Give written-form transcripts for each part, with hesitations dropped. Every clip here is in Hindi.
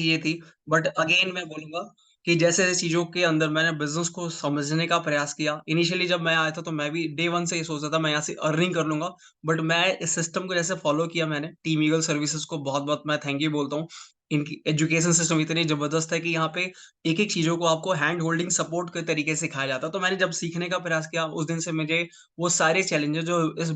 ये थी। बट अगेन मैं बोलूँगा कि जैसे-जैसे चीज़ों के अंदर मैंने बिज़नेस को समझने का प्रयास किया। इनिशियली जब मैं आया था तो मैं भी डे 1 से ये सोचता था मैं यहाँ से अर्निंग कर लूँगा। बट मैं इस सिस्टम को जैसे फ़ॉलो किया मैंने, टीम ईगल सर्विसेज़ को बहुत-बहुत मैं थैंक यू बोलता हूँ। इनकी एजुकेशन सिस्टम इतनी ज़बरदस्त है कि यहाँ पे एक-एक चीज़ों को आपको हैंड होल्डिंग सपोर्ट के तरीके से सिखाया जाता है। तो मैंने जब सीखने का प्रयास किया उस दिन से मुझे वो सारे चैलेंजेज़ जो इस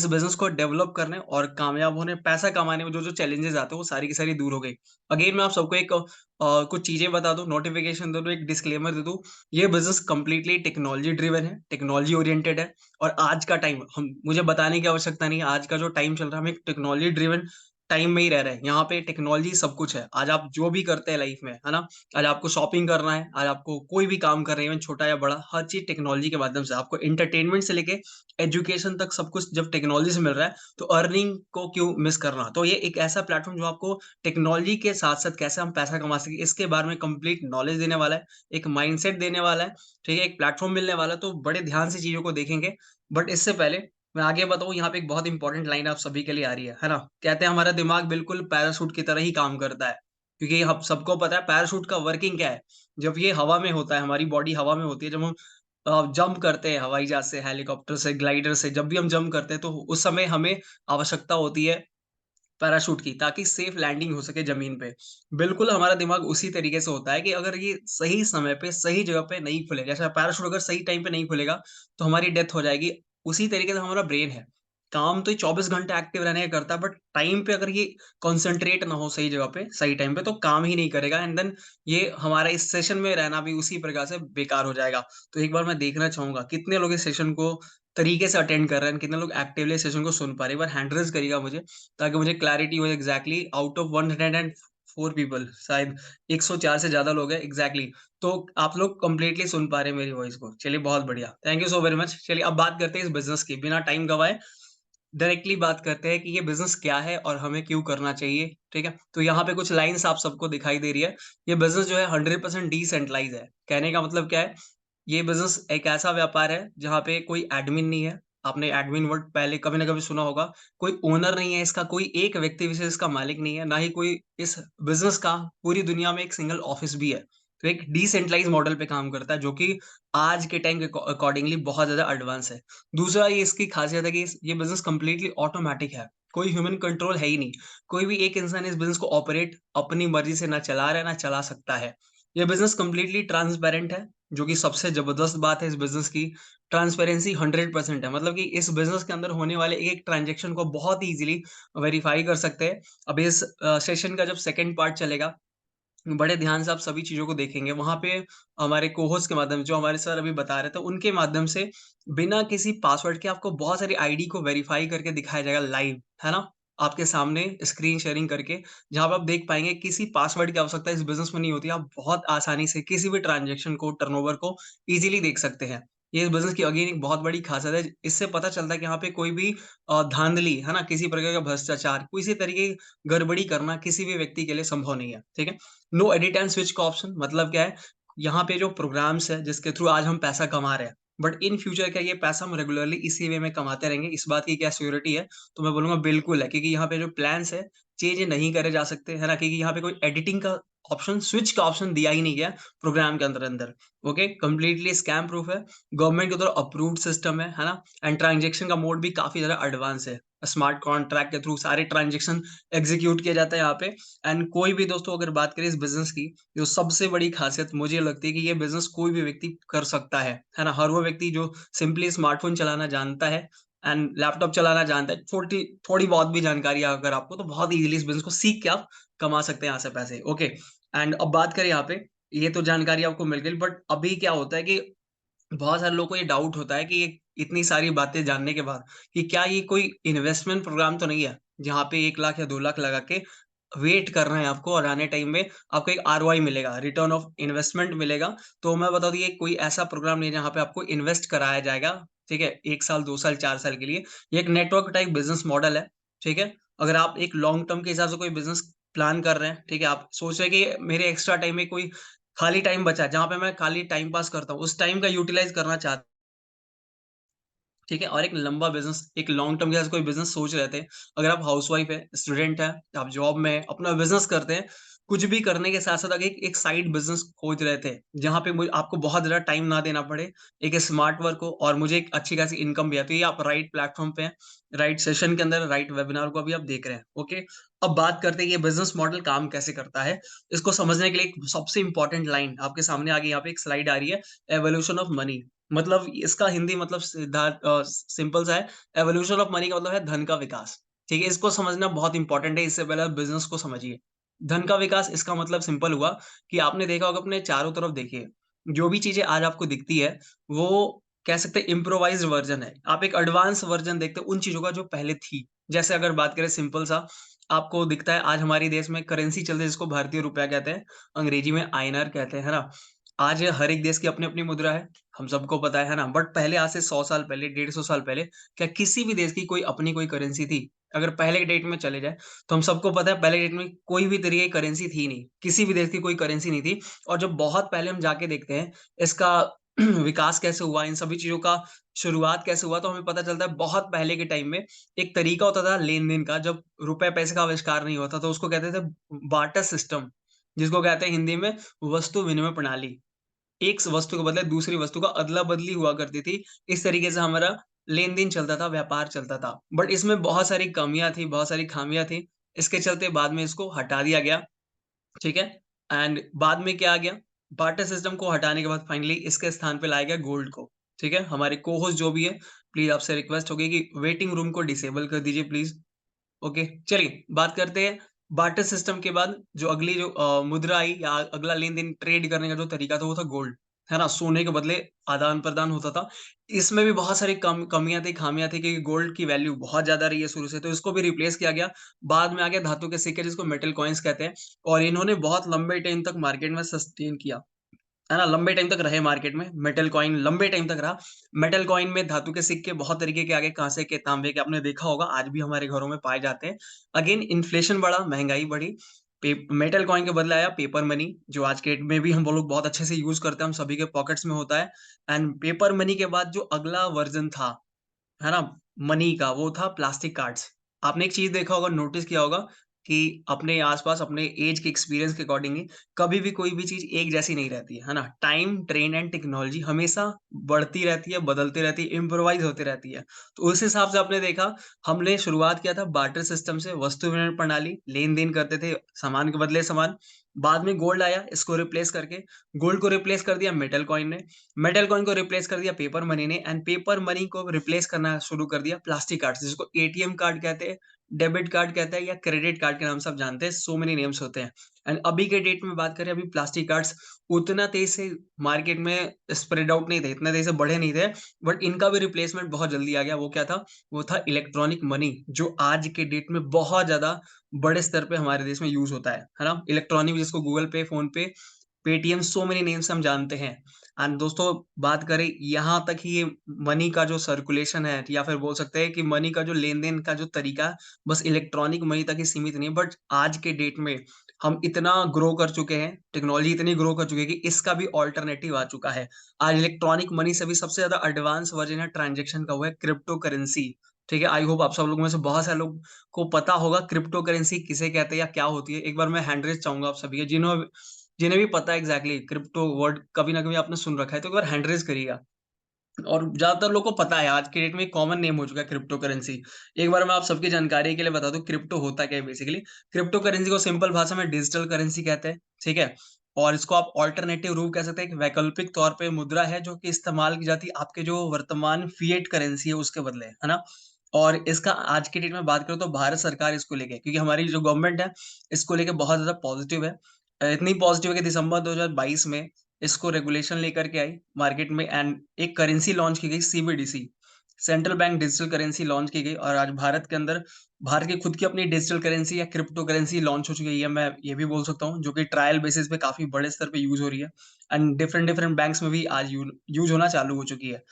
बिज़नेस को डेवलप करने और कामयाब होने, पैसा कमाने में जो-जो चैलेंजेज़ आते हैं वो सारी की सारी दूर हो गई। अगेन मैं आप सबको एक कुछ चीज़ें बता दूँ, नोटिफ़िकेशन दे दूँ, एक डिस्क्लेमर दे दूँ, ये बिज़नेस कंप्लीटली टेक्नोलॉजी ड्रिवन है, टेक्नोलॉजी ओरिएंटेड है और आज का टाइम हम मुझे बताने की आवश्यकता नहीं है, आज का जो टाइम चल रहा है, हम एक टेक्नोलॉजी ड्रिवन टाइम में ही रह रहे हैं। यहाँ पे टेक्नोलॉजी सब कुछ है। आज आप जो भी करते हैं लाइफ़ में, है ना? आज आपको शॉपिंग करना है, आज आपको कोई भी काम कर रहे हैं, इवन छोटा या बड़ा, हर चीज़ टेक्नोलॉजी के माध्यम से। आपको एंटरटेनमेंट से लेके एजुकेशन तक सब कुछ जब टेक्नोलॉजी से मिल रहा है, तो अर्निंग को क्यों मिस करना? तो ये एक ऐसा प्लेटफ़ॉर्म जो आपको टेक्नोलॉजी के साथ-साथ कैसे हम पैसा कमा सकें, इसके बारे में कंप्लीट नॉलेज देने वाला है, एक माइंडसेट देने वाला है, ठीक है? एक प्लेटफ़ॉर्म मिलने वाला है, तो बड़े ध्यान से चीज़ों को देखेंगे। बट इससे पहले मैं आगे बताऊँ, यहाँ पे एक बहुत इंपॉर्टेंट लाइन आप सभी के लिए आ रही है ना? कहते हैं हमारा दिमाग बिल्कुल पैराशूट की तरह ही काम करता है, क्योंकि हम सबको पता है पैराशूट का वर्किंग क्या है? जब ये हवा में होता है, हमारी बॉडी हवा में होती है, जब हम जंप करते हैं हवाई जहाज़ से, हेलीकॉप्टर से, ग्लाइडर से, जब भी हम जंप करते हैं, तो उस समय हमें आवश्यकता होती है पैराशूट की, ताकि सेफ लैंडिंग हो सके ज़मीन पे। बिल्कुल हमारा दिमाग उसी तरीके से होता है कि अगर ये सही समय पे, सही जगह पे नहीं खुलेगा, जैसे पैराशूट अगर सही टाइम पे नहीं खुलेगा, तो हमारी डेथ हो जाएगी। उसी तरीके से हमारा ब्रेन है। काम तो ये 24 घंटे एक्टिव रहने का करता है, बट टाइम पे अगर ये कॉन्संट्रेट ना हो सही जगह पे, सही टाइम पे, तो काम ही नहीं करेगा एंड देन ये हमारा इस सेशन में रहना भी उसी प्रकार से बेकार हो जाएगा। तो एक बार मैं देखना चाहूँगा, कितने लोग इस सेशन को तरीके से अटेंड कर रहे हैं, कितने लोग एक्टिवली इस सेशन को सुन पा रहे हैं। एक बार हैंड रेज़ करिएगा मुझे। ताकि मुझे क्लैरिटी हो एग्ज़ैक्टली आउट ऑफ 104 पीपल, शायद 104 से ज़्यादा लोग हैं एग्ज़ैक्टली। तो आप लोग कंप्लीटली सुन पा रहे हैं मेरी वॉइस को। चलिए बहुत बढ़िया। Thank you so very much. चलिए अब बात करते हैं इस बिज़नेस की, बिना टाइम गँवाए डायरेक्टली बात करते हैं कि ये बिज़नेस क्या है और हमें क्यों करना चाहिए, ठीक है? तो यहाँ पे कुछ लाइन्स आप सबको दिखाई दे रही है। ये बिज़नेस जो है 100% डिसेंट्रलाइज़ है। कहने का मतलब क्या है? ये बिज़नेस एक ऐसा व्यापार है जहाँ पे कोई एडमिन नहीं है। आपने एडमिन वर्ड पहले कभी ना कभी सुना होगा। कोई ओनर नहीं है इसका, कोई एक व्यक्ति विशेष इसका मालिक नहीं है, ना ही कोई इस बिज़नेस का पूरी दुनिया में एक सिंगल ऑफ़िस भी है। तो एक डिसेंट्रलाइज़्ड मॉडल पे काम करता है जो कि आज के टाइम के अकॉर्डिंगली बहुत ज़्यादा एडवांस है। दूसरा ये इसकी ख़ासियत है कि ये बिज़नेस कंप्लीटली ऑटोमैटिक है। कोई ह्यूमन कंट्रोल है ही नहीं। कोई भी एक इंसान इस बिज़नेस को ऑपरेट अपनी मर्ज़ी से ना चला रहा है, ना चला सकता है। ये बिज़नेस कंप्लीटली ट्रांसपेरेंट है, जो कि सबसे ज़बरदस्त बात है इस बिज़नेस की। ट्रांसपेरेंसी 100% है, मतलब कि इस बिज़नेस के अंदर होने वाले एक-एक ट्रांज़ैक्शन को बहुत ईज़िली वेरीफ़ाई कर सकते हैं। अब इस सेशन का जब सेकंड पार्ट चलेगा, बड़े ध्यान से आप सभी चीज़ों को देखेंगे। वहाँ पे हमारे को-होस्ट के माध्यम से जो हमारे सर अभी बता रहे थे, उनके माध्यम से बिना किसी पासवर्ड के आपको बहुत सारी आईडी को वेरीफ़ाई करके दिखाया जाएगा लाइव, है ना? आपके सामने स्क्रीन शेयरिंग करके, जहाँ पे आप देख पाएँगे किसी पासवर्ड की आवश्यकता इस बिज़नेस में नहीं होती। आप बहुत आसानी से किसी भी ट्रांज़ैक्शन को, टर्नओवर को ईज़िली देख सकते हैं। ये इस बिज़नेस की अगेन एक बहुत बड़ी ख़ासियत है। इससे पता चलता है कि यहाँ पे कोई भी धाँधली, है ना? किसी प्रकार का भ्रष्टाचार, किसी तरीके की गड़बड़ी करना किसी भी व्यक्ति के लिए संभव नहीं है। ठीक है? नो एडिट एंड स्विच का ऑप्शन मतलब क्या है? यहाँ पे जो प्रोग्राम्स है जिसके थ्रू आज हम पैसा कमा रहे हैं, बट इन फ्यूचर क्या ये पैसा हम रेगुलरली इसी वे में कमाते रहेंगे? इस बात की क्या श्योरिटी है? तो मैं बोलूँगा बिल्कुल है, क्योंकि यहाँ पे जो प्लान्स है, चेंज नहीं करे जा सकते, है ना? क्योंकि यहाँ पे कोई एडिटिंग का ऑप्शन, स्विच का ऑप्शन दिया ही नहीं गया प्रोग्राम के अंदर। ओके? कंप्लीटली स्कैम प्रूफ है, गवर्नमेंट की तरफ अप्रूव्ड सिस्टम है ना? एंड ट्रांज़ैक्शन का मोड भी काफ़ी ज़्यादा एडवांस है। स्मार्ट कॉन्ट्रैक्ट के थ्रू सारे ट्रांज़ैक्शन एग्ज़ीक्यूट किया जाता है यहाँ पे। एंड कोई भी दोस्तों अगर बात करें इस बिज़नेस की, जो सबसे बड़ी ख़ासियत मुझे लगती है कि ये बिज़नेस कोई भी व्यक्ति कर सकता है ना? हर वो व्यक्ति जो सिंपली स्मार्टफ़ोन चलाना जानता है एंड लैपटॉप चलाना जानता है, थोड़ी बहुत भी जानकारी है अगर आपको, तो बहुत ईज़िली इस बिज़नेस को सीख के आप कमा सकते हैं यहाँ से पैसे, ओके। एंड अब बात करें यहाँ पे, ये तो जानकारी आपको मिल गई, बट अभी क्या होता है कि बहुत सारे लोगों को ये डाउट होता है कि ये इतनी सारी बातें जानने के बाद कि क्या ये कोई इन्वेस्टमेंट प्रोग्राम तो नहीं है, जहाँ पे 1 लाख या 2 लाख लगा के वेट करना है आपको और आने टाइम में आपको एक आरओआई मिलेगा, रिटर्न ऑफ इन्वेस्टमेंट मिलेगा। तो मैं बता दूँ ये कोई ऐसा प्रोग्राम नहीं है जहाँ पे आपको इन्वेस्ट कराया जाएगा, ठीक है? 1 साल, 2 साल, 4 साल के लिए। ये एक नेटवर्क टाइप बिज़नेस मॉडल है, ठीक है? अगर आप एक लॉन्ग टर्म के हिसाब से कोई बिज़नेस प्लान कर रहे हैं, ठीक है? आप सोच रहे हैं कि मेरे एक्स्ट्रा टाइम में कोई खाली टाइम बचा है, जहाँ पे मैं खाली टाइम पास करता हूँ, उस टाइम का यूटिलाइज़ करना चाहते, ठीक है? और एक लंबा बिज़नेस, एक लॉन्ग टर्म के साथ कोई बिज़नेस सोच रहे थे, अगर आप हाउसवाइफ़ हैं, स्टूडेंट हैं, आप जॉब में हैं, अपना बिज़नेस करते हैं, कुछ भी करने के साथ-साथ आगे एक एक साइड बिज़नेस खोज रहे थे, जहाँ पे मुझे आपको बहुत ज़्यादा टाइम ना देना पड़े, एक स्मार्ट वर्क हो और मुझे एक अच्छी खासी इनकम भी आती है। ये आप राइट प्लेटफ़ॉर्म पे हैं, राइट सेशन के अंदर, राइट वेबिनार को अभी आप देख रहे हैं, ओके? अब बात करते हैं ये बिज़नेस मॉडल काम कैसे करता है। इसको समझने के लिए एक सबसे इम्पोर्टेंट लाइन आपके सामने आ गई, यहाँ पे एक स्लाइड आ रही है, एवोल्यूशन ऑफ मनी। मतलब इसका हिंदी मतलब सिंपल सा है, एवोल्यूशन ऑफ मनी का मतलब है धन का विकास, ठीक है? इसको समझना बहुत इम्पोर्टेंट है, इससे पहले आप बिज़नेस को समझिए। धन का विकास इसका मतलब सिंपल हुआ कि आपने देखा होगा अपने चारों तरफ देखिए, जो भी चीज़ें आज आपको दिखती है, वो कह सकते हैं इम्प्रोवाइज़्ड वर्ज़न है। आप एक एडवांस वर्ज़न देखते हो उन चीज़ों का जो पहले थी। जैसे अगर बात करें सिंपल सा, आपको दिखता है आज हमारे देश में करेंसी चल रही है जिसको भारतीय रुपया कहते हैं, अंग्रेजी में आईएनआर कहते हैं, है ना? आज हर एक देश की अपनी-अपनी मुद्रा है, हम सबको पता है ना? बट पहले आज से 100 साल पहले, 150 साल पहले, क्या किसी भी देश की कोई अपनी कोई करेंसी थी? अगर पहले के डेट में चले जाएँ, तो हम सबको पता है पहले डेट में कोई भी तरीके की करेंसी थी नहीं, किसी भी देश की कोई करेंसी नहीं थी और जब बहुत पहले हम जाके देखते हैं, इसका विकास कैसे हुआ, इन सभी चीज़ों का शुरुआत कैसे हुआ, तो हमें पता चलता है बहुत पहले के टाइम में एक तरीका होता था लेन-देन का, जब रुपए-पैसे का आविष्कार नहीं होता था, उसको कहते थे बार्टर सिस्टम, जिसको कहते हैं हिंदी में वस्तु विनिमय प्रणाली। एक वस्तु के बदले दूसरी वस्तु का अदला-बदली हुआ करती थी। इस तरीके से हमारा लेन-देन चलता था, व्यापार चलता था। बट इसमें बहुत सारी कमियाँ थी, बहुत सारी खामियाँ थी। इसके चलते बाद में इसको हटा दिया गया, ठीक है? एंड बाद में क्या आ गया? बार्टर सिस्टम को हटाने के बाद फाइनली इसके स्थान पे लाया गया गोल्ड को, ठीक है? हमारे को-होस्ट जो भी है, प्लीज़ आपसे रिक्वेस्ट होगी कि वेटिंग रूम को डिसेबल कर दीजिए प्लीज़। ओके, चलिए बात करते हैं बार्टर सिस्टम के बाद जो अगली जो मुद्रा आई या अगला लेन-देन ट्रेड करने का जो तरीका था वो था गोल्ड, है ना? सोने के बदले आदान-प्रदान होता था। इसमें भी बहुत सारी कमियाँ थी, खामियाँ थी क्योंकि गोल्ड की वैल्यू बहुत ज़्यादा रही है शुरू से, तो इसको भी रिप्लेस किया गया। बाद में आ गया धातु के सिक्के जिसको मेटल कॉइन्स कहते हैं और इन्होंने बहुत लंबे टाइम तक मार्केट में सस्टेन किया। है ना? लंबे टाइम तक रहे मार्केट में, मेटल कॉइन लंबे टाइम तक रहा। मेटल कॉइन में धातु के सिक्के बहुत तरीके के आ गए, काँसे के, तांबे के आपने देखा होगा, आज भी हमारे घरों में पाए जाते हैं। अगेन इन्फ्लेशन बढ़ा, महँगाई बढ़ी, मेटल कॉइन के बदले आया पेपर मनी, जो आज के डेट में भी हम लोग बहुत अच्छे से यूज़ करते हैं, हम सभी के पॉकेट्स में होता है। एंड पेपर मनी के बाद जो अगला वर्ज़न था, है ना? मनी का वो था प्लास्टिक कार्ड्स। आपने एक चीज़ देखा होगा, नोटिस किया होगा कि अपने आस-पास अपने ऐज के एक्सपीरियंस के अकॉर्डिंगली कभी भी कोई भी चीज़ एक जैसी नहीं रहती है ना? टाइम, ट्रेंड एंड टेक्नोलॉजी हमेशा बढ़ती रहती है, बदलती रहती है, इम्प्रोवाइज़ होती रहती है। तो उस हिसाब से आपने देखा, हमने शुरुआत किया था बार्टर सिस्टम से, वस्तु विनिमय प्रणाली, लेन-देन करते थे, सामान के बदले सामान। बाद में गोल्ड आया, इसको रिप्लेस करके, गोल्ड को रिप्लेस कर दिया मेटल कॉइन ने। मेटल कॉइन को रिप्लेस कर दिया पेपर मनी ने एंड पेपर मनी को रिप्लेस करना शुरू कर दिया प्लास्टिक कार्ड से, जिसको एटीएम कार्ड कहते हैं, डेबिट कार्ड कहते हैं या क्रेडिट कार्ड के नाम से आप जानते हैं, सो मेनी नेम्स होते हैं। एंड अभी के डेट में बात करें, अभी प्लास्टिक कार्ड्स उतना तेज़ी से मार्केट में स्प्रेड आउट नहीं थे, इतने तेज़ी से बढ़े नहीं थे, बट इनका भी रिप्लेसमेंट बहुत जल्दी आ गया। वो क्या था? वो था इलेक्ट्रॉनिक मनी, जो आज के डेट में बहुत ज़्यादा बड़े स्तर पे हमारे देश में यूज़ होता है ना? इलेक्ट्रॉनिक जिसको गूगल पे, फ़ोन पे, पेटीएम, सो मेनी नेम्स से हम जानते हैं। एंड दोस्तों बात करें यहाँ तक ही, ये मनी का जो सर्कुलेशन है या फिर बोल सकते हैं कि मनी का जो लेन-देन का जो तरीका है, बस इलेक्ट्रॉनिक मनी तक ही सीमित नहीं है, बट आज के डेट में हम इतना ग्रो कर चुके हैं, टेक्नोलॉजी इतनी ग्रो कर चुकी है कि इसका भी अल्टरनेटिव आ चुका है। आज इलेक्ट्रॉनिक मनी से भी सबसे ज़्यादा एडवांस वर्ज़न है ट्रांज़ैक्शन का, वो है क्रिप्टो करेंसी। ठीक है? आई होप आप सब लोगों में से बहुत सारे लोग को पता होगा क्रिप्टो करेंसी किसे कहते हैं या क्या होती है। एक बार मैं हैंड रेज़ चाहूँगा आप सभी का, जिन्हें भी पता है एग्ज़ैक्टली क्रिप्टो वर्ड कभी ना कभी आपने सुन रखा है, तो एक बार हैंड रेज़ करिएगा। और ज़्यादातर लोगों को पता है, आज के डेट में कॉमन नेम हो चुका है क्रिप्टो करेंसी। एक बार मैं आप सबकी जानकारी के लिए बता दूँ क्रिप्टो होता क्या है बेसिकली। क्रिप्टो करेंसी को सिंपल भाषा में डिजिटल करेंसी कहते हैं, ठीक है? और इसको आप अल्टरनेटिव रूप कह सकते हैं, एक वैकल्पिक तौर पे मुद्रा है जो कि इस्तेमाल की जाती है आपके जो वर्तमान फ़िएट करेंसी है उसके बदले, है ना? और इसका आज की डेट में बात करूँ तो भारत सरकार इसको लेके, क्योंकि हमारी जो गवर्नमेंट है, इसको लेके बहुत ज़्यादा पॉज़िटिव है। इतनी पॉज़िटिव है कि दिसंबर 2022 में इसको रेगुलेशन लेकर के आई मार्केट में एंड एक करेंसी लॉन्च की गई, CBDC, central bank digital currency launch की गई और आज भारत के अंदर भारत की खुद की अपनी डिजिटल करेंसी या क्रिप्टो करेंसी लॉन्च हो चुकी है, मैं ये भी बोल सकता हूँ, जो कि ट्रायल बेसिस पे काफ़ी बड़े स्तर पे यूज़ हो रही है एंड डिफरेंट डिफरेंट बैंक्स में भी आज यूज़ होना चालू हो चुकी है।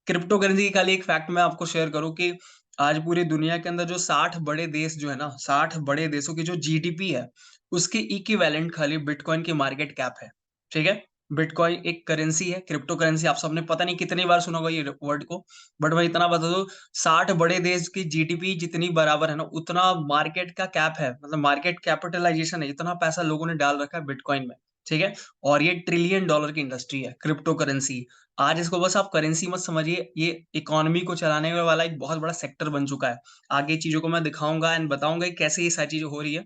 क्रिप्टो करेंसी की खाली एक फैक्ट मैं आपको शेयर करूँ कि आज पूरी दुनिया के अंदर जो 60 बड़े देश जो है ना, 60 बड़े देशों की जो जीडीपी है, उसके इक्विवेलेंट खाली बिटकॉइन की मार्केट कैप है। ठीक है? बिटकॉइन एक करेंसी है, क्रिप्टो करेंसी आप सबने पता नहीं कितनी बार सुना होगा ये वर्ड को, बट मैं इतना बता दूँ 60 बड़े देश की जीडीपी जितनी बराबर है ना, उतना मार्केट का कैप है, मतलब मार्केट कैपिटलाइजेशन है, इतना पैसा लोगों ने डाल रखा है बिटकॉइन में, ठीक है? और ये ट्रिलियन डॉलर की इंडस्ट्री है, क्रिप्टो करेंसी। आज इसको बस आप करेंसी मत समझिए, ये इकोनॉमी को चलाने वाला एक बहुत बड़ा सेक्टर बन चुका है। आगे चीज़ों को मैं दिखाऊँगा एंड बताऊँगा कि कैसे ये सारी चीज़ें हो रही है।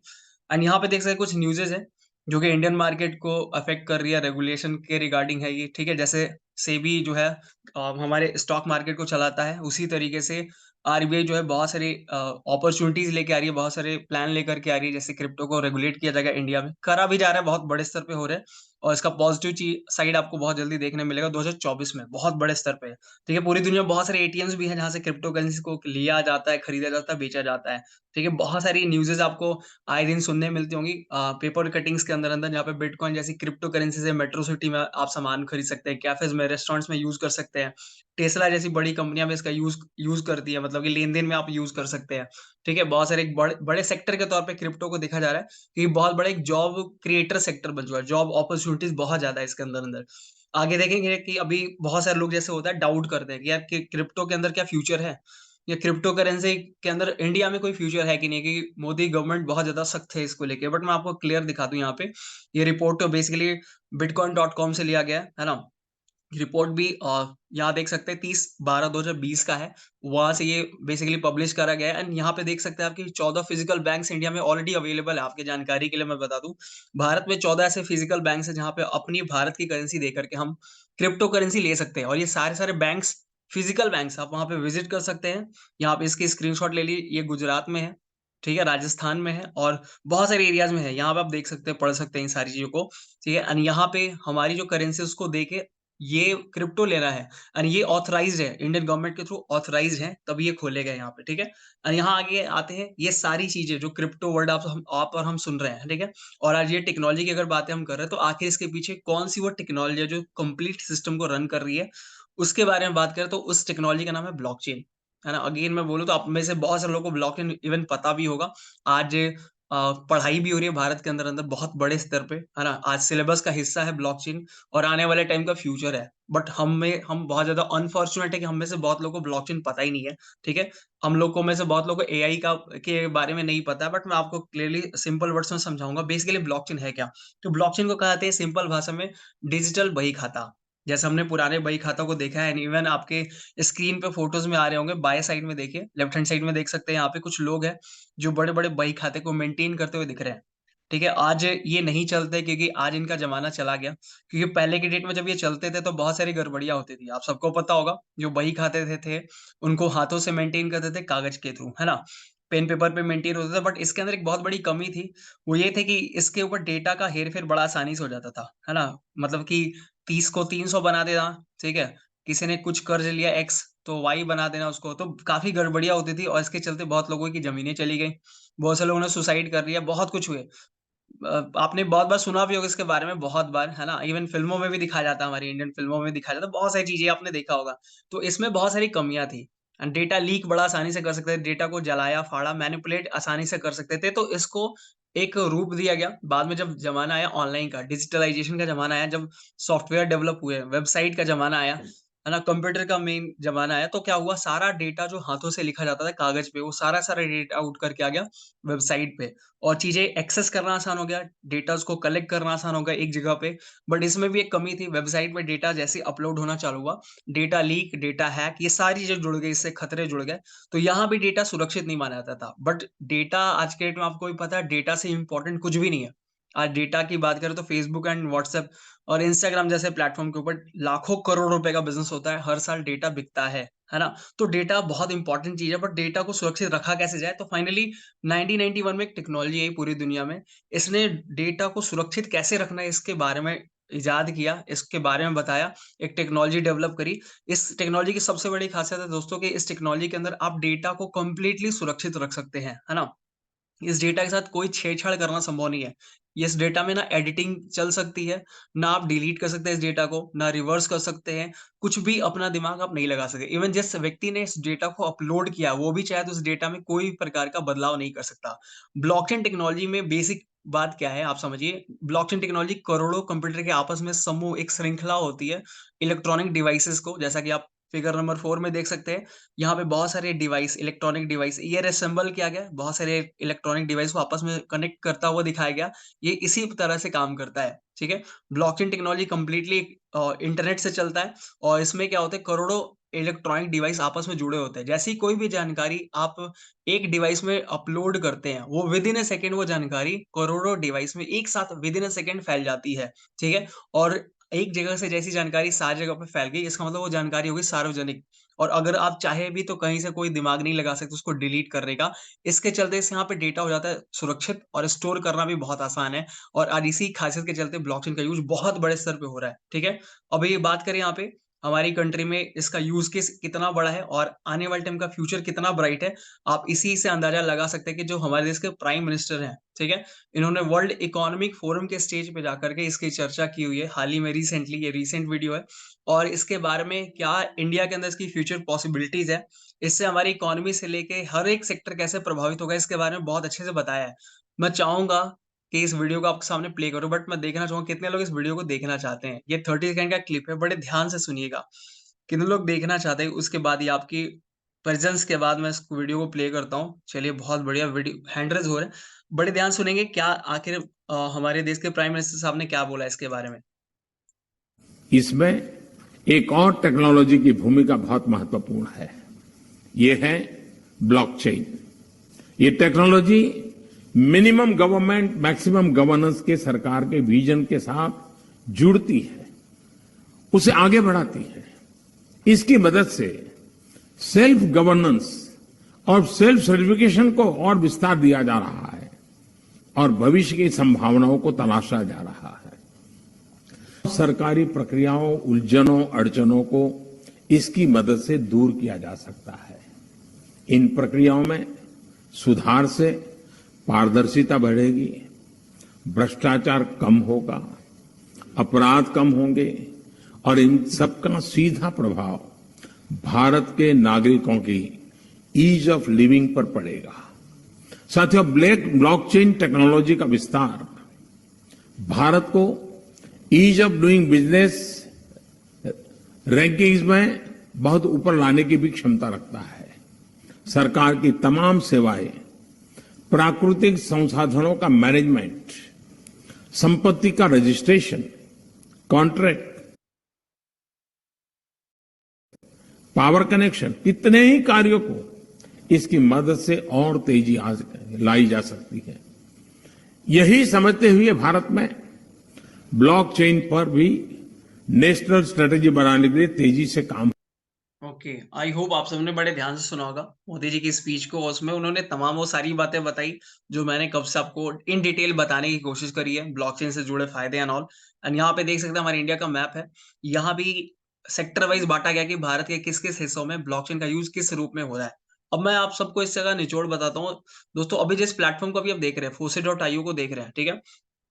एंड यहाँ पे देख सकते हैं कुछ न्यूज़ेज़ है जो कि इंडियन मार्केट को अफ़ेक्ट कर रही है, रेगुलेशन के रिगार्डिंग है ये, ठीक है? जैसे सेबी जो है हमारे स्टॉक मार्केट को चलाता है, उसी तरीके से आरबीआई जो है बहुत सारी अपॉर्च्युनिटीज़ लेके आ रही है, बहुत सारे प्लान लेकर के आ रही है, जैसे क्रिप्टो को रेगुलेट किया जाएगा इंडिया में, करा भी जा रहा है, बहुत बड़े स्तर पे हो रहा है और इसका पॉज़िटिव साइड आपको बहुत जल्दी देखने मिलेगा 2024 में, बहुत बड़े स्तर पे। ठीक है? पूरी दुनिया में बहुत सारे एटीएम्स भी हैं, जहाँ से क्रिप्टो करेंसी को लिया जाता है, खरीदा जाता है, बेचा जाता है। ठीक है? बहुत सारी न्यूज़ेज़ आपको आए दिन सुनने मिलती होंगी पेपर कटिंग्स के अंदर-अंदर जहाँ पे बिटकॉइन जैसी क्रिप्टो करेंसी से मेट्रो सिटी में आप सामान खरीद सकते हैं, कैफ़ेज़ में, रेस्टोरेंट्स में यूज़ कर सकते हैं। टेस्ला जैसी बड़ी कंपनियाँ भी इसका यूज़ यूज़ करती है मतलब कि लेन-देन में आप यूज़ कर सकते हैं। ठीक है? बहुत सारे एक बड़े बड़े सेक्टर के तौर पे क्रिप्टो को देखा जा रहा है कि बहुत बड़ा एक जॉब क्रिएटर सेक्टर बन चुका है। जॉब अपॉर्च्युनिटीज़ बहुत ज़्यादा है इसके अंदर-अंदर। आगे देखेंगे कि अभी बहुत सारे लोग जैसे होता है डाउट करते हैं कि यार कि क्रिप्टो के अंदर क्या फ्यूचर है? या क्रिप्टो करेंसी के अंदर इंडिया में कोई फ्यूचर है कि नहीं? क्योंकि मोदी गवर्नमेंट बहुत ज़्यादा सख्त है इसको लेके। बट मैं आपको क्लियर दिखा दूँ यहाँ पे। ये रिपोर्ट तो बेसिकली bitcoin.com से लिया गया है ना? रिपोर्ट भी यहाँ देख सकते हैं 30/12/2020 का है। वहाँ से ये बेसिकली पब्लिश करा गया है एंड यहाँ पे देख सकते हैं आपकी 14 फिजिकल बैंक्स इंडिया में ऑलरेडी अवेलेबल है। आपकी जानकारी के लिए मैं बता दूँ, भारत में 14 ऐसे फिजिकल बैंक्स हैं जहाँ पे अपनी भारत की करेंसी देकर के हम क्रिप्टो करेंसी ले सकते हैं और ये सारे-सारे बैंक्स फिजिकल बैंक्स आप वहाँ पे विज़िट कर सकते हैं। यहाँ पे इसकी स्क्रीनशॉट ले ली, ये गुजरात में है, ठीक है? राजस्थान में है और बहुत सारे एरियाज़ में है। यहाँ पे आप देख सकते हैं, पढ़ सकते हैं इन सारी चीज़ों को, ठीक है? एंड यहाँ पे हमारी जो करेंसी है उसको देके ये क्रिप्टो लेना है एंड ये ऑथराइज्ड है, इंडियन गवर्नमेंट के थ्रू ऑथराइज्ड है, तभी ये खोले गए यहाँ पे, ठीक है? एंड यहाँ आगे आते हैं ये सारी चीज़ें जो क्रिप्टो वर्ड आप और हम सुन रहे हैं, ठीक है? और आज ये टेक्नोलॉजी की अगर बातें हम कर रहे हैं, तो आखिर इसके पीछे कौन-सी वो टेक्नोलॉजी है जो कंप्लीट सिस्टम को रन कर रही है, उसके बारे में बात करें तो उस टेक्नोलॉजी का नाम है ब्लॉकचेन, है ना? अगेन मैं बोलूँ तो आप में से बहुत सारे लोगों को ब्लॉकचेन इवन पता भी होगा। आज पढ़ाई भी हो रही है भारत के अंदर-अंदर बहुत बड़े स्तर पे, है ना? आज सिलेबस का हिस्सा है ब्लॉकचेन और आने वाले टाइम का फ्यूचर है। बट हम बहुत ज़्यादा अनफॉर्च्यूनेट है कि हम में से बहुत लोगों को ब्लॉकचेन पता ही नहीं है, ठीक है? हम लोगों में से बहुत लोगों को एआई का के बारे में नहीं पता है बट मैं आपको क्लियरली सिंपल वर्ड्स में समझाऊँगा। बेसिकली ब्लॉकचेन है क्या? तो ब्लॉकचेन को कहा जाता है सिंपल भाषा में डिजिटल बही खाता। जैसे हमने पुराने बही खातों को देखा है एंड इवन आपके स्क्रीन पे फ़ोटोज़ में आ रहे होंगे, बाएँ साइड में देखिए, लेफ्ट हैंड साइड में देख सकते हैं यहाँ पे कुछ लोग हैं, जो बड़े-बड़े बही खाते को मेंटेन करते हुए दिख रहे हैं। ठीक है? आज ये नहीं चलते क्योंकि आज इनका ज़माना चला गया। क्योंकि पहले के डेट में जब ये चलते थे तो बहुत सारी गड़बड़ियाँ होती थी। आप सबको पता होगा जो बही खाते थे उनको हाथों से मेंटेन करते थे कागज़ के थ्रू, है ना? पेन पेपर पे मेंटेन होता था बट इसके अंदर एक बहुत बड़ी कमी थी। वो ये थे कि इसके ऊपर डेटा का हेर-फेर बड़ा आसानी से हो जाता था, है ना? मतलब कि 30 को 300 बना देना, ठीक है? किसी ने कुछ कर्ज़ लिया एक्स तो वाई बना देना उसको, तो काफ़ी गड़बड़ियाँ होती थी और इसके चलते बहुत लोगों की ज़मीनें चली गई। बहुत से लोगों ने सुसाइड कर लिया, बहुत कुछ हुए। आपने बहुत बार सुना भी होगा इसके बारे में बहुत बार, है ना? इवन फ़िल्मों में भी दिखाया जाता है, हमारी इंडियन फ़िल्मों में दिखाया जाता है, बहुत सारी चीज़ें आपने देखा होगा। तो इसमें बहुत सारी कमियाँ थी। डेटा लीक बड़ा आसानी से कर सकते थे, डेटा को जलाया-फाड़ा, मैनिपुलेट आसानी से कर सकते थे, तो इसको एक रूप दिया गया। बाद में जब ज़माना आया ऑनलाइन का, डिजिटलाइज़ेशन का ज़माना आया, जब सॉफ्टवेयर डेवलप हुए, वेबसाइट का ज़माना आया, है ना? कंप्यूटर का मेन ज़माना आया, तो क्या हुआ सारा डेटा जो हाथों से लिखा जाता था कागज़ पे, वो सारा-सारा डेटा उठ कर के आ गया वेबसाइट पे। और चीज़ें एक्सेस करना आसान हो गया, डेटाज़ को कलेक्ट करना आसान हो गया एक जगह पे। बट इसमें भी एक कमी थी, वेबसाइट पे डेटा जैसे ही अपलोड होना चालू हुआ, डेटा लीक, डेटा हैक ये सारी चीज़ें जुड़ गई, इससे खतरे जुड़ गए। तो यहाँ भी डेटा सुरक्षित नहीं माना जाता था। बट डेटा आज के डेट में आपको भी पता है डेटा से इम्पोर्टेंट कुछ भी नहीं है। आज डेटा की बात करें तो फेसबुक एंड व्हाट्सएप और इंस्टाग्राम जैसे प्लेटफ़ॉर्म के ऊपर लाखों करोड़ रुपए का बिज़नेस होता है, हर साल डेटा बिकता है ना? तो डेटा बहुत इम्पोर्टेंट चीज़ है बट डेटा को सुरक्षित रखा कैसे जाए? तो फाइनली 1991 में एक टेक्नोलॉजी आई पूरी दुनिया में। इसने डेटा को सुरक्षित कैसे रखना है इसके बारे में इजाद किया, इसके बारे में बताया, एक टेक्नोलॉजी डेवलप करी। इस टेक्नोलॉजी की सबसे बड़ी खासियत है दोस्तों कि इस टेक्नोलॉजी के अंदर आप डेटा को कंप्लीटली सुरक्षित रख सकते हैं, है ना? इस डेटा के साथ कोई छेड़छाड़ करना संभव नहीं है। इस डेटा में ना एडिटिंग चल सकती है, ना आप डिलीट कर सकते हैं इस डेटा को, ना रिवर्स कर सकते हैं, कुछ भी अपना दिमाग आप नहीं लगा सकते। इवन जिस व्यक्ति ने इस डेटा को अपलोड किया, वो भी चाहे तो उस डेटा में कोई प्रकार का बदलाव नहीं कर सकता। ब्लॉकचेन टेक्नोलॉजी में बेसिक बात क्या है आप समझिए, ब्लॉकचेन टेक्नोलॉजी करोड़ों कंप्यूटर के आपस में समूह एक श्रृंखला होती है, इलेक्ट्रॉनिक डिवाइसेस को जैसा कि आप फिगर नंबर 4 में देख सकते हैं, यहाँ पे बहुत सारे डिवाइस, इलेक्ट्रॉनिक डिवाइस ये असेंबल किया गया है, बहुत सारे इलेक्ट्रॉनिक डिवाइस को आपस में कनेक्ट करता हुआ दिखाया गया, ये इसी तरह से काम करता है, ठीक है? ब्लॉकचेन टेक्नोलॉजी कंप्लीटली इंटरनेट से चलता है और इसमें क्या होता है करोड़ों इलेक्ट्रॉनिक डिवाइस आपस में जुड़े होते हैं। जैसे ही कोई भी जानकारी आप एक डिवाइस में अपलोड करते हैं, वो विद इन अ सेकंड वो जानकारी करोड़ों डिवाइस में एक साथ विद इन अ सेकंड फैल जाती है, ठीक है? और एक जगह से जैसी जानकारी सारी जगह पे फैल गई, इसका मतलब वो जानकारी हो गई सार्वजनिक और अगर आप चाहे भी तो कहीं से कोई दिमाग नहीं लगा सकते उसको डिलीट करने का। इसके चलते इस यहाँ पे डेटा हो जाता है सुरक्षित और स्टोर करना भी बहुत आसान है और आज इसी खासियत के चलते ब्लॉकचेन का यूज़ बहुत बड़े स्तर पे हो रहा है, ठीक है? अब ये बात करें यहाँ पे हमारी कंट्री में इसका यूज़ केस कितना बड़ा है और आने वाले टाइम का फ्यूचर कितना ब्राइट है, आप इसी से अंदाज़ा लगा सकते हैं कि जो हमारे देश के प्राइम मिनिस्टर हैं, ठीक है? इन्होंने वर्ल्ड इकोनॉमिक फोरम के स्टेज पे जाकर के इसकी चर्चा की हुई है, हाल ही में रिसेंटली ये रीसेंट वीडियो है और इसके बारे में क्या इंडिया के अंदर इसकी फ्यूचर पॉसिबिलिटीज़ है, इससे हमारी इकोनॉमी से लेके हर एक सेक्टर कैसे प्रभावित होगा, इसके बारे में बहुत अच्छे से बताया है। मैं चाहूँगा कि इस वीडियो को आपके सामने प्ले करूँ बट मैं देखना चाहूँगा कितने लोग इस वीडियो को देखना चाहते हैं। ये 30 सेकंड का क्लिप है, बड़े ध्यान से सुनिएगा। कितने लोग देखना चाहते हैं, उसके बाद ये आपकी प्रेज़ेंस के बाद मैं इस वीडियो को प्ले करता हूँ। चलिए बहुत बढ़िया वीडियो हैंड रेज़ हो रहे हैं। बड़े ध्यान सुनेंगे क्या आखिर हमारे देश के प्राइम मिनिस्टर साहब ने क्या बोला इसके बारे में। इसमें एक और टेक्नोलॉजी की भूमिका बहुत महत्वपूर्ण है। ये है ब्लॉकचेन। ये technology minimum government maximum governance के सरकार के विजन के साथ जुड़ती है, उसे आगे बढ़ाती है। इसकी मदद से सेल्फ गवर्नेंस और सेल्फ सर्टिफिकेशन को और विस्तार दिया जा रहा है और भविष्य की संभावनाओं को तलाशा जा रहा है। सरकारी प्रक्रियाओं, उलझनों, अड़चनों को इसकी मदद से दूर किया जा सकता है। इन प्रक्रियाओं में सुधार से पारदर्शिता बढ़ेगी, भ्रष्टाचार कम होगा, अपराध कम होंगे और इन सबका सीधा प्रभाव भारत के नागरिकों की ईज ऑफ लिविंग पर पड़ेगा। साथियों, ब्लॉकचेन टेक्नोलॉजी का विस्तार भारत को ease of doing business rankings में बहुत ऊपर लाने की भी क्षमता रखता है। सरकार की तमाम सेवाएं, प्राकृतिक संसाधनों का मैनेजमेंट, संपत्ति का रजिस्ट्रेशन, कॉन्ट्रैक्ट, पावर कनेक्शन, कितने ही कार्यों को इसकी मदद से और तेजी लाई जा सकती है। यही समझते हुए भारत में ब्लॉकचेन पर भी नेशनल स्ट्रेटेजी बनाने के लिए तेजी से काम। ओके, आई होप आप सबने बड़े ध्यान से सुना होगा मोदी जी की स्पीच को। उसमें उन्होंने तमाम वो सारी बातें बताई जो मैंने कब से आपको इन डिटेल बताने की कोशिश करी है, ब्लॉकचेन से जुड़े फायदे एंड ऑल। एंड यहाँ पे देख सकते हैं हमारे इंडिया का मैप है। यहाँ भी सेक्टर वाइज बांटा गया कि भारत के किस-किस हिस्सों में ब्लॉकचेन का यूज़ किस रूप में हो रहा है। अब मैं आप सबको इस जगह निचोड़ बताता हूँ। दोस्तों अभी जिस प्लेटफ़ॉर्म को अभी आप देख रहे हैं, fossey.io को देख रहे हैं, ठीक है?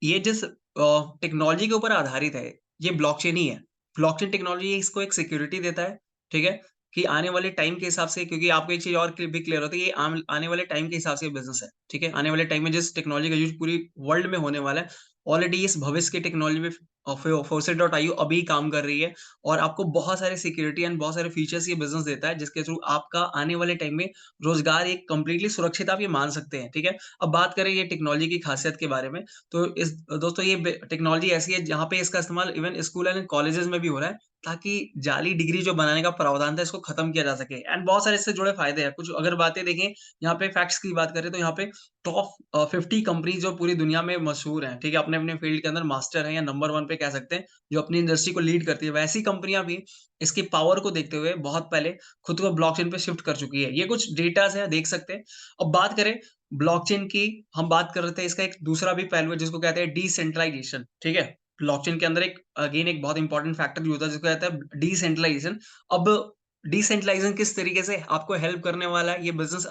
ये जिस टेक्नोलॉजी के ऊपर आधारित है, ये ब्लॉकचेन ही है। ब्लॉकचेन टेक्नोलॉजी इसको एक सिक्योरिटी देता है, ठीक है? कि आने वाले टाइम के हिसाब से क्योंकि आपको एक चीज़ और भी क्लियर होता है, ये आने वाले टाइम के हिसाब से बिज़नेस है, ठीक है? आने वाले टाइम में जिस टेक्नोलॉजी का यूज़ पूरी वर्ल्ड में होने वाला है, ऑलरेडी इस भविष्य की टेक्नोलॉजी में फोसेट.io अभी काम कर रही है और आपको बहुत सारे सिक्योरिटी एंड बहुत सारे फीचर्स ये बिज़नेस देता है, जिसके थ्रू आपका आने वाले टाइम में रोज़गार एक कंप्लीटली सुरक्षित आप ये मान सकते हैं, ठीक है? अब बात करें ये टेक्नोलॉजी की खासियत के बारे में, तो इस दोस्तों ये टेक्नोलॉजी ऐसी है जहाँ पे इसका इस्तेमाल इवन स्कूल एंड कॉलेजेस में भी हो रहा है ताकि जाली डिग्री जो बनाने का प्रावधान था इसको खत्म किया जा सके एंड बहुत सारे इससे जुड़े फायदे हैं। कुछ अगर बातें देखें यहाँ पे फैक्ट्स की बात करें तो यहाँ पे टॉप 50 कंपनीज जो पूरी दुनिया में मशहूर हैं, ठीक है? अपने-अपने फील्ड के अंदर मास्टर हैं या नंबर 1 पे कह सकते हैं, जो अपनी इंडस्ट्री को लीड करती है। वैसी कंपनियाँ भी इसकी पावर को देखते हुए बहुत पहले खुद को ब्लॉकचेन पे शिफ्ट कर चुकी है। ये कुछ डेटाज़ हैं, देख सकते हैं। अब बात करें ब्लॉकचेन की, हम बात कर रहे थे इसका एक दूसरा भी पहलू है जिसको कहते हैं डिसेंट्रलाइजेशन, ठीक है? ब्लॉकचेन के अंदर एक अगेन एक बहुत इंपॉर्टेंट फैक्टर जो होता है जिसको कहता है डिसेंट्रलाइजेशन। अब डिसेंट्रलाइजेशन किस तरीके से आपको हेल्प करने वाला है, ये बिज़नेस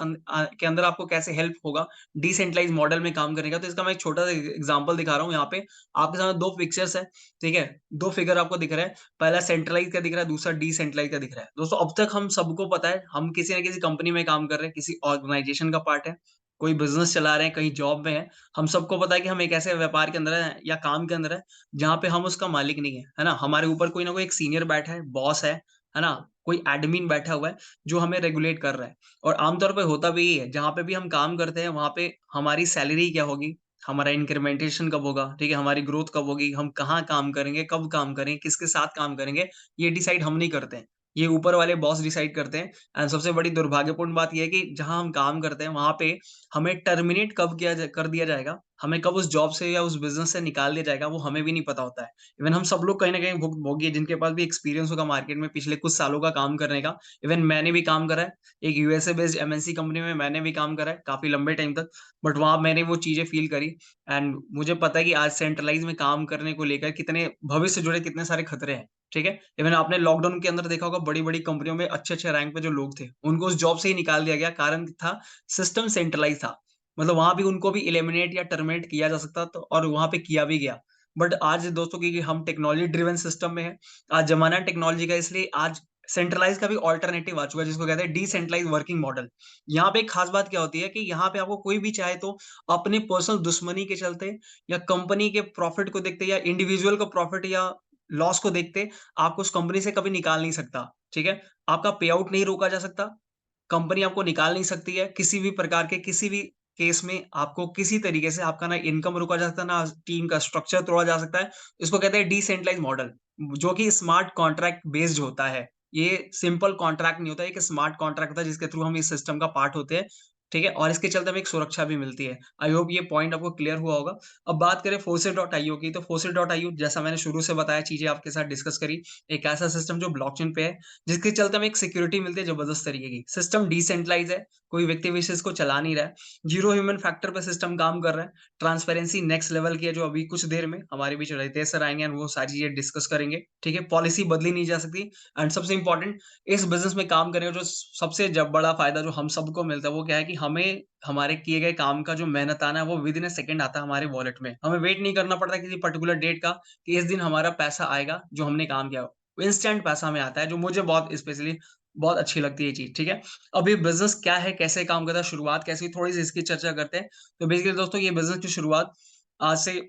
के अंदर आपको कैसे हेल्प होगा डिसेंट्रलाइज़ मॉडल में काम करने का, तो इसका मैं एक छोटा-सा एग्ज़ाम्पल दिखा रहा हूँ यहाँ पे। आपके सामने 2 पिक्चर्स हैं, ठीक है? 2 फिगर आपको दिख रहा है। पहला सेंट्रलाइज़ का दिख रहा है, दूसरा डिसेंट्रलाइज़ का दिख रहा है। दोस्तों अब तक हम सबको पता है, हम किसी न किसी कंपनी में काम कर रहे हैं, किसी ऑर्गनाइज़ेशन का पार्ट है। कोई बिज़नेस चला रहे हैं, कहीं जॉब में हैं, हम सबको पता है कि हम एक ऐसे व्यापार के अंदर हैं या काम के अंदर हैं, जहाँ पे हम उसका मालिक नहीं है, है ना? हमारे ऊपर कोई ना कोई एक सीनियर बैठा है, बॉस है ना? कोई एडमिन बैठा हुआ है, जो हमें रेगुलेट कर रहा है और आमतौर पे होता भी यही है, जहाँ पे भी हम काम करते हैं, वहाँ पे हमारी सैलरी क्या होगी, हमारा इंक्रीमेंटेशन कब होगा, ठीक है? हमारी ग्रोथ कब होगी, हम कहाँ काम करेंगे, कब काम करेंगे, किसके साथ काम करेंगे, ये डिसाइड हम नहीं करते हैं। ये ऊपर वाले बॉस डिसाइड करते हैं एंड सबसे बड़ी दुर्भाग्यपूर्ण बात ये है कि जहाँ हम काम करते हैं, वहाँ पे हमें टर्मिनेट कब कर दिया जाएगा, हमें कब उस जॉब से या उस बिज़नेस से निकाल दिया जाएगा, वो हमें भी नहीं पता होता है। इवन हम सब लोग कहीं न कहीं भुक्तभोगी हैं, जिनके पास भी एक्सपीरियंस होगा मार्केट में पिछले कुछ सालों का काम करने का। इवन मैंने भी काम करा है, एक यूएसए बेस्ड एमएनसी कंपनी में मैंने भी काम करा है, काफ़ी लंबे टाइम तक। बट वहाँ मैंने वो चीज़ें फ़ील करी एंड मुझे पता है कि आज सेंट्रलाइज़ में काम करने को लेकर कितने भविष्य से जुड़े कितने सारे खतरे हैं, ठीक है? इवन आपने लॉकडाउन के अंदर देखा होगा बड़ी-बड़ी कंपनियों में अच्छे-अच्छे रैंक पे जो लोग थे, उनको उस जॉब से ही निकाल दिया गया, कारण था सिस्टम सेंट्रलाइज़ था। मतलब वहाँ भी उनको भी एलिमिनेट या टर्मिनेट किया जा सकता था और वहाँ पे किया भी गया। बट आज दोस्तों क्योंकि हम टेक्नोलॉजी ड्रिवन सिस्टम में हैं, आज ज़माना है टेक्नोलॉजी का इसलिए आज सेंट्रलाइज़ का भी अल्टरनेटिव आ चुका है जिसको कहते हैं डिसेंट्रलाइज़ वर्किंग मॉडल। यहाँ पे एक खास बात क्या होती है कि यहाँ पे आपको कोई भी चाहे तो अपने पर्सनल दुश्मनी के चलते या कंपनी के प्रॉफिट को देखते या इंडिविजुअल का प्रॉफिट या लॉस को देखते आपको उस कंपनी से कभी निकाल नहीं सकता, ठीक है? आपका पे आउट नहीं रोका जा सकता, कंपनी आपको निकाल नहीं सकती है, किसी भी प्रकार के किसी भी केस में आपको किसी तरीके से आपका ना इनकम रोका जा सकता है, ना टीम का स्ट्रक्चर तोड़ा जा सकता है। इसको कहते हैं डिसेंट्रलाइज़्ड मॉडल जो कि स्मार्ट कॉन्ट्रैक्ट बेस्ड होता है। ये सिंपल कॉन्ट्रैक्ट नहीं होता, एक स्मार्ट कॉन्ट्रैक्ट होता है जिसके थ्रू हम इस सिस्टम का पार्ट होते हैं, ठीक है? और इसके चलते हमें एक सुरक्षा भी मिलती है। आई होप ये पॉइंट आपको क्लियर हुआ होगा। अब बात करें Faucet.io की, तो Faucet.io जैसा मैंने शुरू से बताया चीज़ें आपके साथ डिस्कस करी, एक ऐसा सिस्टम जो ब्लॉकचेन पे है, जिसके चलते हमें एक सिक्योरिटी मिलती है जबरदस्त तरीके की। सिस्टम डिसेंट्रलाइज़ है, कोई व्यक्ति विशेष को चला नहीं रहा है। ज़ीरो ह्यूमन फैक्टर पे सिस्टम काम कर रहा है। ट्रांसपेरेंसी नेक्स्ट लेवल की है, जो अभी कुछ देर में हमारे बीच रितेश सर आएँगे एंड वो सारी चीज़ें डिस्कस करेंगे, ठीक है? पॉलिसी बदली नहीं जा सकती एंड सबसे इम्पोर्टेंट इस बिज़नेस में काम करने का जो सबसे जब बड़ा फ़ायदा जो हम सबको मिलता है, वो क्या है कि हमें हमारे किए गए काम का जो मेहनताना है, वो विदिन अ सेकंड आता है हमारे वॉलेट में। हमें वेट नहीं करना पड़ता किसी पर्टिकुलर डेट का कि इस दिन हमारा पैसा आएगा, जो हमने काम किया। इंस्टेंट पैसा हमें आता है, जो मुझे बहुत स्पेशली बहुत अच्छी लगती है ये चीज़, ठीक है? अब ये बिज़नेस क्या है, कैसे काम करता है, शुरुआत कैसी हुई, थोड़ी-सी इसकी चर्चा करते हैं। तो बेसिकली दोस्तों ये बिज़नेस की शुरुआत आज से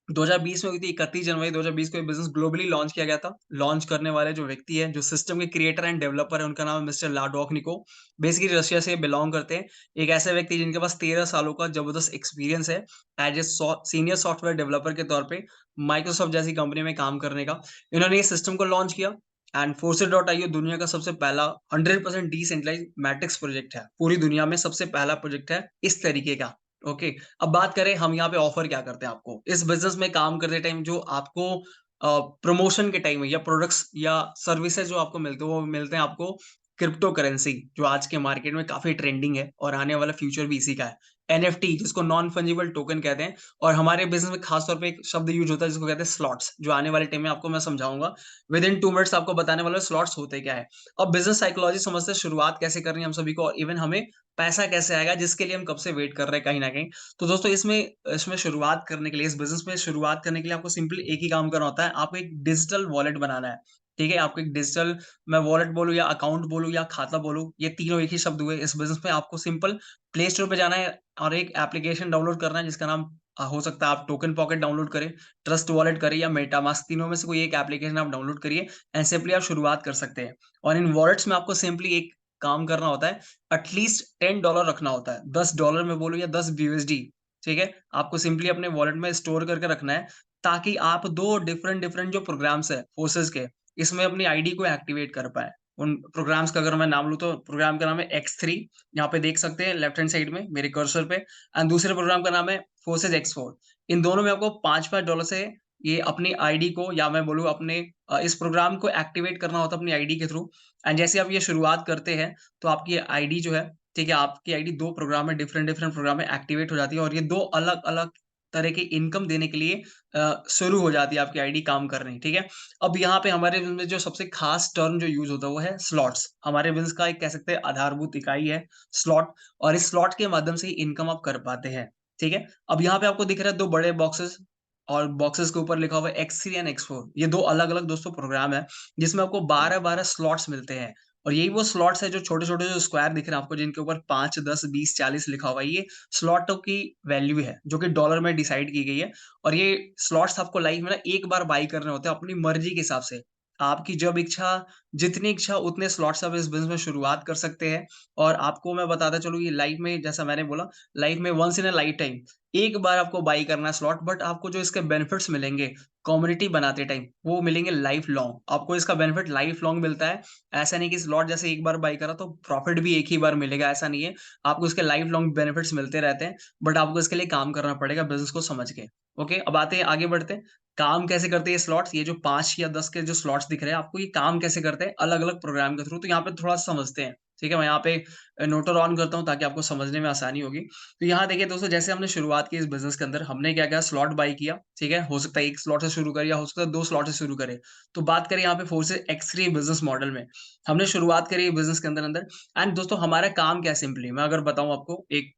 2020 में हुई थी, 31 जनवरी 2020 को ये बिज़नेस ग्लोबली लॉन्च किया गया था। लॉन्च करने वाले जो व्यक्ति हैं, जो सिस्टम के क्रिएटर एंड डेवलपर हैं, उनका नाम है मिस्टर लाडोकनिको। बेसिकली रशिया से बिलॉन्ग करते हैं। एक ऐसे व्यक्ति जिनके पास 13 सालों का ज़बरदस्त एक्सपीरियंस है as a senior software developer के तौर पे माइक्रोसॉफ्ट जैसी कंपनी में काम करने का। इन्होंने इस सिस्टम को लॉन्च किया एंड Faucet.io दुनिया का सबसे पहला 100% डिसेंट्रलाइज्ड मैट्रिक्स प्रोजेक्ट है। पूरी दुनिया में सबसे पहला प्रोजेक्ट है इस तरीके का। ओके, अब बात करें हम यहाँ पे ऑफर क्या करते हैं आपको। इस बिज़नेस में काम करते टाइम जो आपको प्रमोशन के टाइम में या प्रोडक्ट्स या सर्विसेज़ जो आपको मिलते हैं, वो मिलते हैं आपको क्रिप्टो करेंसी जो आज के मार्केट में काफ़ी ट्रेंडिंग है और आने वाला फ्यूचर भी इसी का है। एनएफटी जिसको नॉन फंजिबल टोकन कहते हैं और हमारे बिज़नेस में खास तौर पे एक शब्द यूज़ होता है जिसको कहते हैं स्लॉट्स जो आने वाले टाइम में आपको मैं समझाऊँगा। विदिन 2 मिनट्स आपको बताने वाला हूँ स्लॉट्स होते क्या है। अब बिज़नेस साइकोलॉजी समझते हैं शुरुआत कैसे करनी है हम सभी को और इवन हमें पैसा कैसे आएगा जिसके लिए हम कब से वेट कर रहे हैं कहीं न कहीं। तो दोस्तों इसमें इसमें शुरुआत करने के लिए, इस बिज़नेस में शुरुआत करने के लिए आपको सिंपल एक ही काम करना होता है, आपको एक डिजिटल वॉलेट बनाना है, ठीक है? आपको एक डिजिटल मैं वॉलेट बोलूँ या अकाउंट बोलूँ या खाता बोलूँ, ये तीनों एक ही शब्द हुए। इस बिज़नेस में आपको सिंपल प्ले स्टोर पे जाना है और एक एप्लीकेशन डाउनलोड करना है जिसका नाम हो सकता है आप टोकन पॉकेट डाउनलोड करें, ट्रस्ट वॉलेट करें या मेटामास्क तीनों में से कोई एक एप्लीकेशन आप डाउनलोड करिए एंड सिंपली आप शुरुआत कर सकते हैं। और इन वॉलेट्स में आपको सिंपली एक काम करना होता है, एटलीस्ट $10 रखना होता है। $10 मैं बोलूँ या 10 यूएसडी, ठीक है? आपको सिंपली अपने वॉलेट में स्टोर करके रखना है, ताकि आप 2 डिफरेंट जो प्रोग्राम्स हैं, फोर्सेस के, इसमें अपनी आईडी को एक्टिवेट कर पाएँ। उन प्रोग्राम्स का अगर मैं नाम लूँ तो प्रोग्राम का नाम है X3 यहाँ पे देख सकते हैं लेफ्ट हैंड साइड में मेरे कर्सर पे एंड दूसरे प्रोग्राम का नाम है फोर्सेस X4। इन दोनों में आपको $5-5 से ये अपनी आईडी को या मैं बोलूँ अपने इस प्रोग्राम को एक्टिवेट करना होता है अपनी आईडी के थ्रू एंड जैसे आप ये शुरुआत करते हैं, तो आपकी आईडी जो है, ठीक है? आपकी आईडी 2 प्रोग्राम में डिफरेंट प्रोग्राम में एक्टिवेट हो जाती है और ये 2 अलग-अलग तरह की इनकम देने के लिए शुरू हो जाती है आपकी आईडी काम करनी, ठीक है? अब यहाँ पे हमारे बिज़नेस में जो सबसे खास टर्म जो यूज़ होता है वो है स्लॉट्स। हमारे बिज़नेस का एक कह सकते हैं आधारभूत इकाई है स्लॉट और इस स्लॉट के माध्यम से ही इनकम आप कर पाते हैं, ठीक है? अब यहाँ पे आपको दिख रहा है 2 बड़े बॉक्सेस और बॉक्सेस के ऊपर लिखा हुआ है X3 एंड X4 ये 2 अलग-अलग दोस्तों प्रोग्राम है, जिसमें आपको 12-12 स्लॉट्स मिलते हैं और यही वो स्लॉट्स है जो छोटे-छोटे जो स्क्वायर दिख रहे हैं आपको जिनके ऊपर 5, 10, 20, 40 लिखा हुआ है, ये स्लॉटों की वैल्यू है, जो कि डॉलर में डिसाइड की गई है। और ये स्लॉट्स आपको लाइफ में ना एक बार बाय करने होते हैं अपनी मर्ज़ी के हिसाब से। आपकी जब इच्छा जितनी इच्छा उतने स्लॉट्स आप इस बिज़नेस में शुरुआत कर सकते हैं। और आपको मैं बताता चलूँ ये लाइफ में जैसा मैंने बोला, लाइफ में once in a life time एक बार आपको बाय करना है स्लॉट, बट आपको जो इसके बेनिफिट्स मिलेंगे कम्युनिटी बनाते टाइम, वो मिलेंगे लाइफ लॉन्ग। आपको इसका बेनिफिट लाइफ लॉन्ग मिलता है। ऐसा नहीं कि स्लॉट जैसे एक बार बाय करा तो प्रॉफिट भी एक ही बार मिलेगा, ऐसा नहीं है। आपको इसके लाइफ लॉन्ग बेनिफिट्स मिलते रहते हैं, बट आपको इसके लिए काम करना पड़ेगा बिज़नेस को समझ के। ओके, अब आते हैं आगे बढ़ते हैं। काम कैसे करते हैं ये स्लॉट्स? ये जो 5 या 10 के जो स्लॉट्स दिख रहे हैं आपको, ये काम कैसे करते हैं अलग-अलग प्रोग्राम के थ्रू, तो यहाँ पे थोड़ा समझते हैं। ठीक है? मैं यहाँ पे नोटर ऑन करता हूँ ताकि आपको समझने में आसानी होगी। तो यहाँ देखिए दोस्तों, जैसे हमने शुरुआत की इस बिज़नेस के अंदर, हमने क्या-क्या स्लॉट बाय किया, ठीक है? हो सकता है 1 स्लॉट से शुरू करें या हो सकता है 2 स्लॉट से शुरू करें। तो बात करें यहाँ पे फोर्सेस एक्स-रे बिज़नेस मॉडल में, हमने शुरुआत करी बिज़नेस के अंदर-अंदर। एंड दोस्तों हमारा काम क्या है सिंपली मैं अगर बताऊँ आपको एक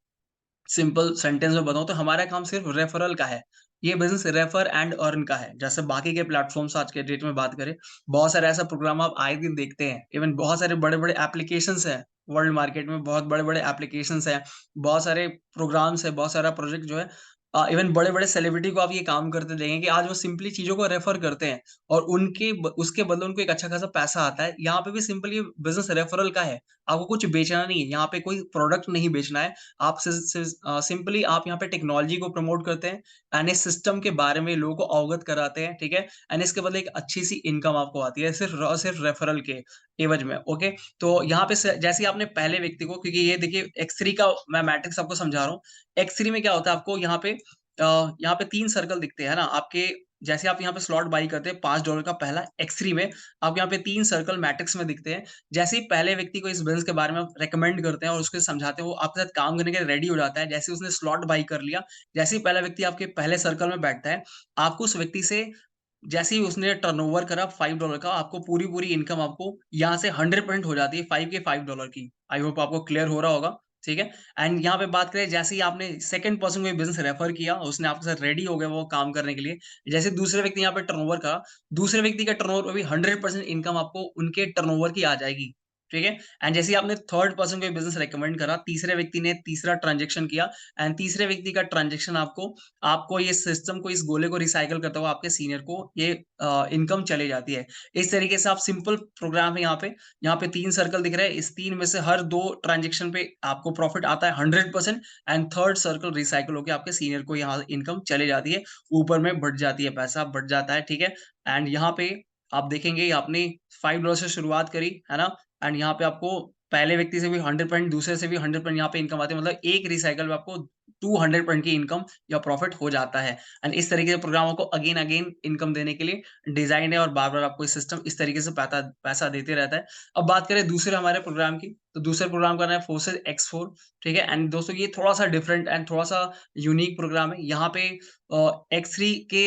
सिंपल सेंटेंस में बताऊँ तो हमारा काम सिर्फ रेफरल का है। ये बिज़नेस रेफर एंड अर्न का है। जैसे बाकी के प्लेटफ़ॉर्म्स आज के डेट में बात करें, बहुत सारे ऐसा प्रोग्राम आप आए दिन देखते हैं। इवन बहुत सारे बड़े-बड़े एप्लीकेशंस हैं, वर्ल्ड मार्केट में बहुत बड़े-बड़े एप्लीकेशंस हैं, बहुत सारे प्रोग्राम्स हैं, बहुत सारा प्रोजेक्ट जो है इवन बड़े-बड़े सेलिब्रिटी को आप ये काम करते देखेंगे कि आज वो सिंपली चीज़ों को रेफर करते हैं और उनके ब उसके बदले उनको एक अच्छा खासा पैसा आता है। यहाँ पे भी सिंपल ये बिज़नेस रेफरल का है। आपको कुछ बेचना नहीं है, यहाँ पे कोई प्रोडक्ट नहीं बेचना है। आप सिंपली आप यहाँ पे टेक्नोलॉजी को प्रमोट करते हैं एंड इस सिस्टम के बारे में लोगों को अवगत कराते हैं, ठीक है? एंड इसके बदले एक अच्छी-सी इनकम आपको आती है सिर्फ रेफरल के एवज में, ओके? तो यहाँ पे स जैसे ही आपने पहले व्यक्ति को क्योंकि ये देखिए एक्स3 का मैं मैट्रिक्स आपको समझा रहा हूँ। एक्स3 में क्या होता है आपको यहाँ पे 3 सर्कल दिखते हैं, है ना? आपके जैसे आप यहाँ पे स्लॉट बाय करते हैं $5 का पहला एक्स3 में, आपको यहाँ पे 3 सर्कल मैट्रिक्स में दिखते हैं। जैसे ही पहले व्यक्ति को इस बिज़नेस के बारे में आप रिकमेंड करते हैं और उसको समझाते हैं, वो आपके साथ काम करने के लिए रेडी हो जाता है। जैसे ही उसने स्लॉट बाय कर लिया, जैसे ही पहला व्यक्ति आपके पहले सर्कल में बैठता है, आपको उस व्यक्ति से जैसे ही उसने टर्नओवर करा $5 का, आपको पूरी-पूरी इनकम आपको यहाँ से 100% हो जाती है 5 के $5 की। आई होप आपको क्लियर हो रहा होगा, ठीक है? एंड यहाँ पे बात करें जैसे ही आपने सेकंड पर्सन को ये बिज़नेस रेफर किया, उसने आपके साथ रेडी हो गया वो काम करने के लिए। जैसे दूसरे व्यक्ति यहाँ पे टर्नओवर करा, दूसरे व्यक्ति का टर्नओवर पे भी 100% इनकम आपको उनके टर्नओवर की आ जाएगी, ठीक है? एंड जैसे ही आपने थर्ड पर्सन को ये बिज़नेस रिकमेंड करा, तीसरे व्यक्ति ने तीसरा ट्रांज़ैक्शन किया एंड तीसरे व्यक्ति का ट्रांज़ैक्शन आपको आपको ये सिस्टम को इस गोले को रिसाइकिल करता हुआ आपके सीनियर को ये इनकम चली जाती है। इस तरीके से आप सिंपल प्रोग्राम है यहाँ पे 3 सर्कल दिख रहे हैं, इस 3 में से हर 2 ट्रांज़ैक्शन पे आपको प्रॉफिट आता है 100% एंड थर्ड सर्कल रिसाइकिल होके आपके सीनियर को यहाँ इनकम चली जाती है, ऊपर में बढ़ जाती है, पैसा बढ़ जाता है, ठीक है? एंड यहाँ पे आप देखेंगे आपने $5 से शुरुआत करी, है ना? एंड यहाँ पे आपको पहले व्यक्ति से भी 100% दूसरे से भी 100% यहाँ पे इनकम आती है, मतलब एक रिसाइकिल में आपको 200% की इनकम या प्रॉफिट हो जाता है। एंड इस तरीके से प्रोग्रामों को अगेन अगेन इनकम देने के लिए डिज़ाइन है और बार-बार आपको ये सिस्टम इस तरीके से पैसा देते रहता है। अब बात करें दूसरे हमारे प्रोग्राम की, तो दूसरे प्रोग्राम का नाम है फोर्सेस एक्स4, ठीक है? एंड दोस्तों ये थोड़ा-सा डिफरेंट एंड थोड़ा-सा यूनिक प्रोग्राम है। यहाँ पे एक्स3 के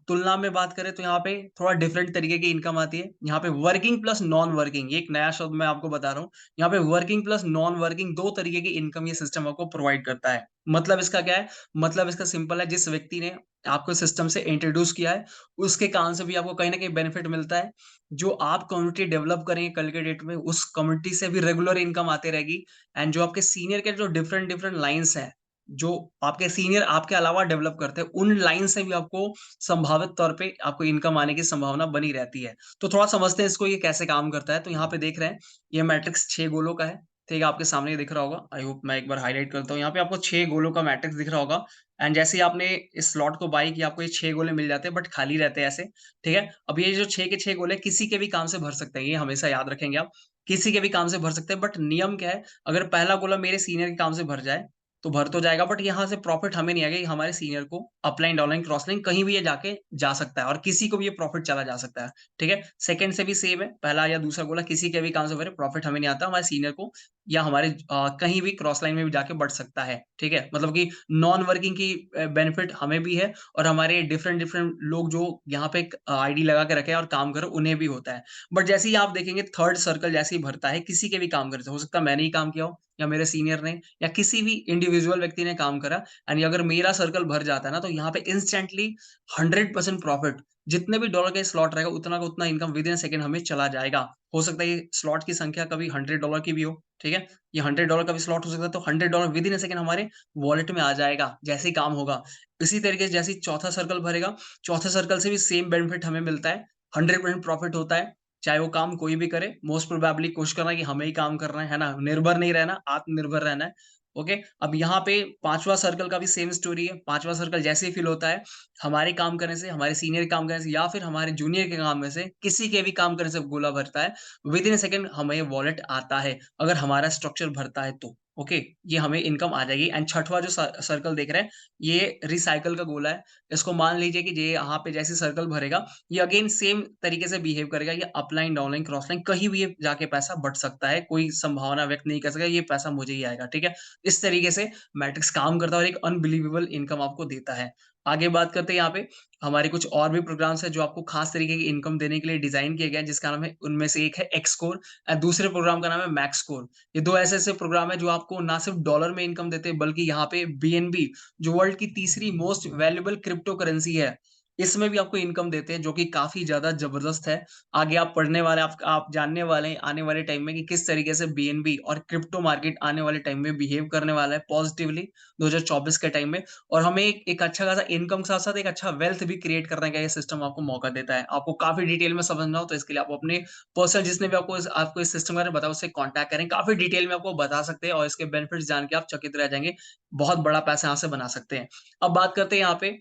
तुलना में बात करें तो यहाँ पे थोड़ा डिफरेंट तरीके की इनकम आती है। यहाँ पे वर्किंग प्लस नॉन वर्किंग, ये एक नया शब्द मैं आपको बता रहा हूँ। यहाँ पे वर्किंग प्लस नॉन वर्किंग 2 तरीके की इनकम ये सिस्टम आपको प्रोवाइड करता है। मतलब इसका क्या है? मतलब इसका सिंपल है, जिस व्यक्ति ने आपको सिस्टम से इंट्रोड्यूस किया है, उसके काम से भी आपको कहीं न कहीं बेनिफिट मिलता है। जो आप कम्युनिटी डेवलप करेंगे कल के डेट में, उस कम्युनिटी से भी रेगुलर इनकम आती रहेगी एंड जो आपके सीनियर के जो डिफरेंट डिफरेंट लाइन्स हैं, जो आपके सीनियर आपके अलावा डेवलप करते हैं, उन लाइन से भी आपको संभावित तौर पे आपको इनकम आने की संभावना बनी रहती है। तो थोड़ा समझते हैं इसको ये कैसे काम करता है। तो यहाँ पे देख रहे हैं, ये मैट्रिक्स 6 गोलों का है। ठीक है, आपके सामने ये दिख रहा होगा। आई होप मैं एक बार हाइलाइट करता हूँ। यहाँ पे आपको 6 गोलों का मैट्रिक्स दिख रहा होगा एंड जैसे ही आपने इस स्लॉट को बाय किया, आपको ये 6 गोले मिल जाते हैं बट खाली रहते हैं ऐसे, ठीक है? अब ये जो 6 के 6 गोले किसी के भी काम से भर सकते हैं, ये हमेशा याद रखेंगे आप। किसी के भी काम से भर सकते हैं बट नियम क्या है, अगर पहला गोला मेरे सीनियर के काम से भर जाए, तो भर तो जाएगा बट यहाँ से प्रॉफिट हमें नहीं आएगा, ये हमारे सीनियर को अपलाइन, डाउनलाइन, क्रॉस लाइन कहीं भी ये जाके जा सकता है और किसी को भी ये प्रॉफिट चला जा सकता है, ठीक है? सेकंड से भी सेम है, पहला या दूसरा गोला किसी के भी काम से भरे, प्रॉफिट हमें नहीं आता, हमारे सीनियर को या हमारे कहीं भी क्रॉस लाइन में भी जाके बढ़ सकता है, ठीक है? मतलब कि नॉन वर्किंग की बेनिफिट हमें भी है और हमारे डिफरेंट डिफरेंट लोग जो यहाँ पे एक आईडी लगा के रखे हैं और काम कर रहे हैं, उन्हें भी होता है। बट जैसे ही आप देखेंगे थर्ड सर्कल जैसे ही भरता है, किसी के भी काम करने से, हो सकता है मैंने ही काम किया हो या मेरे सीनियर ने या किसी भी इंडिविजुअल व्यक्ति ने काम करा एंड अगर मेरा सर्कल भर जाता है ना, तो यहाँ पे इंस्टेंटली 100% प्रॉफिट जितने भी डॉलर का स्लॉट रहेगा उतना का उतना इनकम विद इन सेकंड हमें चला जाएगा। हो सकता है ये स्लॉट की संख्या कभी $100 की भी हो, ठीक है? ये $100 का भी स्लॉट हो सकता है, तो $100 विद इन अ सेकंड हमारे वॉलेट में आ जाएगा, जैसे ही काम होगा। इसी तरीके से जैसे ही चौथा सर्कल भरेगा, चौथे सर्कल से भी सेम बेनिफिट हमें मिलता है, 100% प्रॉफिट होता है, चाहे वो काम कोई भी करे। मोस्ट प्रोबेबली कोशिश करना कि हमें ही काम करना है ना? निर्भर नहीं रहना, आत्मनिर्भर रहना है। ओके, अब यहाँ पे 5वाँ सर्कल का भी सेम स्टोरी है। 5वाँ सर्कल जैसे ही फिल होता है, हमारे काम करने से, हमारे सीनियर के काम करने से या फिर हमारे जूनियर के काम में से किसी के भी काम करने से गोला भरता है, विद इन अ सेकंड हमें वॉलेट आता है, अगर हमारा स्ट्रक्चर भरता है तो। ओके, ये हमें इनकम आ जाएगी एंड छठवां जो सर्कल देख रहे हैं, ये रिसाइकल का गोला है। इसको मान लीजिए कि ये यहाँ पे जैसे सर्कल भरेगा, ये अगेन सेम तरीके से बिहेव करेगा। ये अपलाइन, डाउनलाइन, क्रॉस लाइन कहीं भी ये जाके पैसा बढ़ सकता है। कोई संभावना व्यक्त नहीं कर सकता, ये पैसा मुझे ही आएगा, ठीक है? इस तरीके से मैट्रिक्स काम करता है और एक अनबिलीवेबल इनकम आपको देता है। आगे बात करते हैं यहाँ पे, हमारे कुछ और भी प्रोग्राम्स हैं जो आपको खास तरीके की इनकम देने के लिए डिज़ाइन किए गए हैं, जिसका नाम है, उनमें से एक है एक्सकोर दूसरे प्रोग्राम का नाम है मैक्सकोर। ये 2 ऐसे-ऐसे प्रोग्राम हैं जो आपको ना सिर्फ डॉलर में इनकम देते हैं, बल्कि यहाँ पे बीएनबी जो वर्ल्ड की तीसरी मोस्ट वैल्यूएबल क्रिप्टो करेंसी है, इसमें भी आपको इनकम देते हैं, जो कि काफ़ी ज़्यादा ज़बरदस्त है। आगे आप पढ़ने वाले, आप जानने वाले हैं आने वाले टाइम में कि किस तरीके से बीएनबी और क्रिप्टो मार्केट आने वाले टाइम में बिहेव करने वाला है पॉजिटिवली 2024 के टाइम में। और हमें एक एक अच्छा खासा इनकम के साथ-साथ एक अच्छा वेल्थ भी क्रिएट करने का ये सिस्टम आपको मौका देता है। आपको काफ़ी डिटेल में समझना हो तो इसके लिए आप अपने पर्सन जिसने भी आपको इस सिस्टम के बारे में बताया उससे कॉन्टैक्ट करें। काफ़ी डिटेल में आपको बता सकते हैं और इसके बेनिफिट्स जान के आप चकित रह जाएँगे। बहुत बड़ा पैसा यहाँ से बना सकते हैं। अब बात करते हैं यहाँ पे,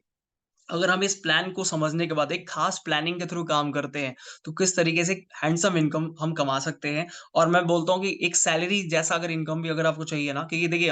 अगर हम इस प्लान को समझने के बाद एक खास प्लानिंग के थ्रू काम करते हैं, तो किस तरीके से हैंडसम इनकम हम कमा सकते हैं। और मैं बोलता हूँ कि एक सैलरी जैसा अगर इनकम भी अगर आपको चाहिए ना, क्योंकि देखिए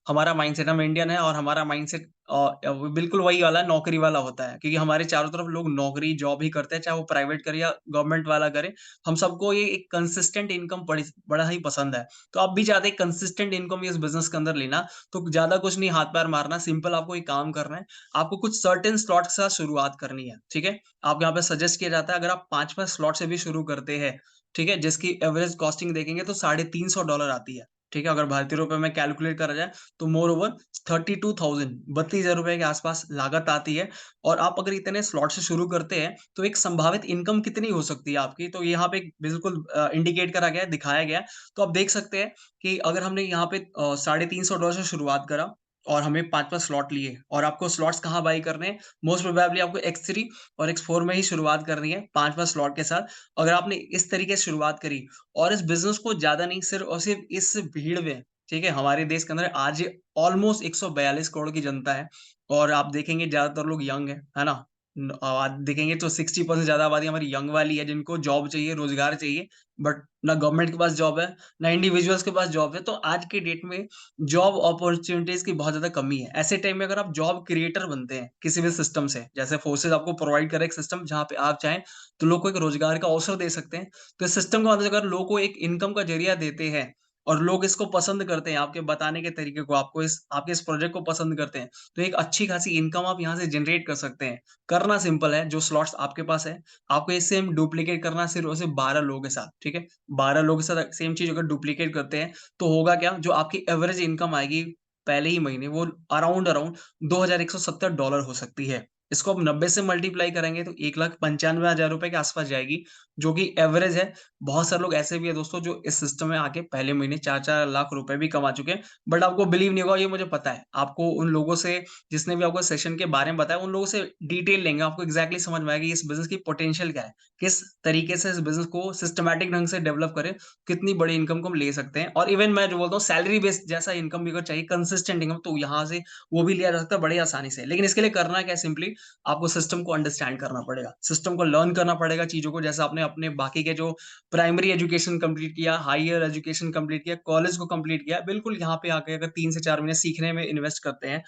हमारा माइंडसेट, हम इंडियन है और हमारा माइंडसेट वो बिल्कुल वही वाला है, नौकरी वाला होता है। क्योंकि हमारे चारों तरफ लोग नौकरी, जॉब ही करते हैं, चाहे वो प्राइवेट करे या गवर्नमेंट वाला करे। हम सबको ये एक कंसिस्टेंट इनकम बड़ा ही पसंद है। तो आप भी चाहते हैं कंसिस्टेंट इनकम इस बिज़नेस के अंदर लेना, तो ज़्यादा कुछ नहीं, हाथ-पैर मारना, सिंपल आपको एक काम करना है। आपको कुछ सर्टेन स्लॉट के साथ शुरुआत करनी है, ठीक है? आपको यहाँ पे सजेस्ट किया जाता है, अगर आप 5-5 स्लॉट से भी शुरू करते हैं, ठीक है? जिसकी एवरेज कॉस्टिंग देखेंगे तो $350 आती है, ठीक है? अगर भारतीय रुपए में कैलकुलेट करा जाए तो मोर ओवर 32,000 ₹32,000 के आसपास लागत आती है। और आप अगर इतने स्लॉट से शुरू करते हैं, तो एक संभावित इनकम कितनी हो सकती है आपकी? तो यहाँ पे बिल्कुल इंडिकेट करा गया है, दिखाया गया है। तो आप देख सकते हैं कि अगर हमने यहाँ पे $350 से शुरुआत करा और हमें 5-5 स्लॉट लिए और आपको स्लॉट्स कहाँ बाय करने हैं? मोस्ट प्रोबेबली आपको X3 और X4 में ही शुरुआत करनी है 5-5 स्लॉट के साथ। अगर आपने इस तरीके से शुरुआत करी और इस बिज़नेस को ज़्यादा नहीं, सिर्फ़ और सिर्फ़ इस भीड़ में, ठीक है? हमारे देश के अंदर आज ऑलमोस्ट 142 करोड़ की जनता है और आप देखेंगे ज़्यादातर लोग यंग हैं, है ना? देखेंगे तो 60% ज़्यादा आबादी हमारी यंग वाली है, जिनको जॉब चाहिए, रोज़गार चाहिए, बट ना गवर्नमेंट के पास जॉब है, ना इंडिविजुअल्स के पास जॉब है। तो आज के डेट में जॉब अपॉर्च्युनिटीज़ की बहुत ज़्यादा कमी है। ऐसे टाइम में अगर आप जॉब क्रिएटर बनते हैं, किसी भी सिस्टम से, जैसे फोर्सेस आपको प्रोवाइड करे एक सिस्टम जहाँ पे आप चाहें, तो लोग को एक रोज़गार का अवसर दे सकते हैं। तो इस सिस्टम के माध्यम से अगर लोगों को एक इनकम का ज़रिया देते हैं और लोग इसको पसंद करते हैं, आपके बताने के तरीके को, आपके इस प्रोजेक्ट को पसंद करते हैं, तो एक अच्छी खासी इनकम आप यहाँ से जनरेट कर सकते हैं। करना सिंपल है, जो स्लॉट्स आपके पास है, आपको ये सेम डुप्लीकेट करना है सिर्फ़ और सिर्फ़ 12 लोगों के साथ, ठीक है? 12 लोगों के साथ सेम चीज़ अगर डुप्लीकेट करते हैं, तो होगा क्या? जो आपकी एवरेज इनकम आएगी पहले ही महीने, वो अराउंड अराउंड $2,170 हो सकती है। इसको आप 90 से मल्टीप्लाई करेंगे तो ₹1,95,000 के आस-पास जाएगी, जो कि एवरेज है। बहुत सारे लोग ऐसे भी हैं दोस्तों जो इस सिस्टम में आके पहले महीने 4-4 लाख रुपए भी कमा चुके हैं। बट आपको बिलीव नहीं होगा, ये मुझे पता है। आपको उन लोगों से, जिसने भी आपको सेशन के बारे में बताया, उन लोगों से डिटेल लेंगे, आपको एग्ज़ैक्टली समझ में आएगा कि इस बिज़नेस की पोटेंशियल क्या है। किस तरीके से इस बिज़नेस को सिस्टमैटिक ढंग से डेवलप करें, कितनी बड़ी इनकम को हम ले सकते हैं। और इवन मैं जो बोलता हूँ सैलरी बेस्ड जैसा इनकम भी अगर चाहिए, कंसिस्टेंट इनकम, तो यहाँ से वो भी लिया जा सकता है बड़ी आसानी से। लेकिन इसके लिए करना क्या है, सिंपली आपको सिस्टम को अंडरस्टैंड करना पड़ेगा, सिस्टम को लर्न करना पड़ेगा चीज़ों को, जैसे आपने अपने बाकी के जो प्राइमरी एजुकेशन कंप्लीट किया, हायर एजुकेशन कंप्लीट किया, कॉलेज को कंप्लीट किया, बिल्कुल यहाँ पे आके अगर 3 से 4 महीने सीखने में इन्वेस्ट करते हैं,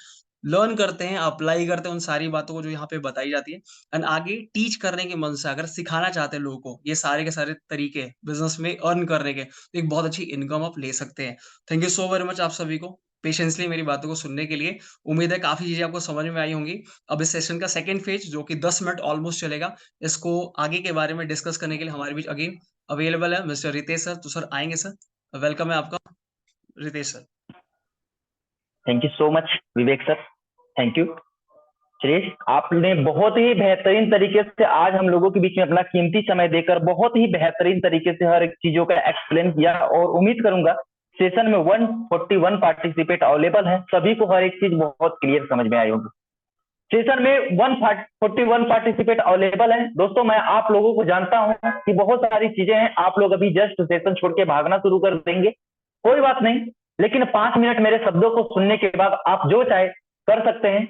लर्न करते हैं, अप्लाई करते हैं उन सारी बातों को जो यहाँ पे बताई जाती है एंड आगे टीच करने के मन से अगर सिखाना चाहते हैं लोगों को, ये सारे के सारे तरीके बिज़नेस में अर्न करने के, तो एक बहुत अच्छी इनकम आप ले सकते हैं। Thank you so very much आप सभी को, पेशेंसली मेरी बातों को सुनने के लिए। उम्मीद है काफ़ी चीज़ें आपको समझ में आई होंगी। अब इस सेशन का सेकंड फेज जो कि 10 मिनट ऑलमोस्ट चलेगा, इसको आगे के बारे में डिस्कस करने के लिए हमारे बीच अगेन अवेलेबल है मिस्टर रितेश सर। तो सर आएँगे सर? वेलकम है आपका Ritesh sir. Thank you so much Vivek sir, thank you. चलिए, आपने बहुत ही बेहतरीन तरीके से आज हम लोगों के बीच में अपना कीमती समय देकर बहुत ही बेहतरीन तरीके से हर एक चीजों का एक्सप्लेन किया, और उम्मीद करूंगा सेशन में 141 पार्टिसिपेट अवेलेबल है, सभी को हर एक चीज बहुत क्लियर समझ में आई होगी। सेशन में 141 पार्टिसिपेट अवेलेबल है। दोस्तों, मैं आप लोगों को जानता हूं कि बहुत सारी चीजें हैं, आप लोग अभी जस्ट सेशन छोड़ के भागना शुरू कर देंगे, कोई बात नहीं, लेकिन 5 मिनट मेरे शब्दों को सुनने के बाद आप जो चाहे कर सकते हैं।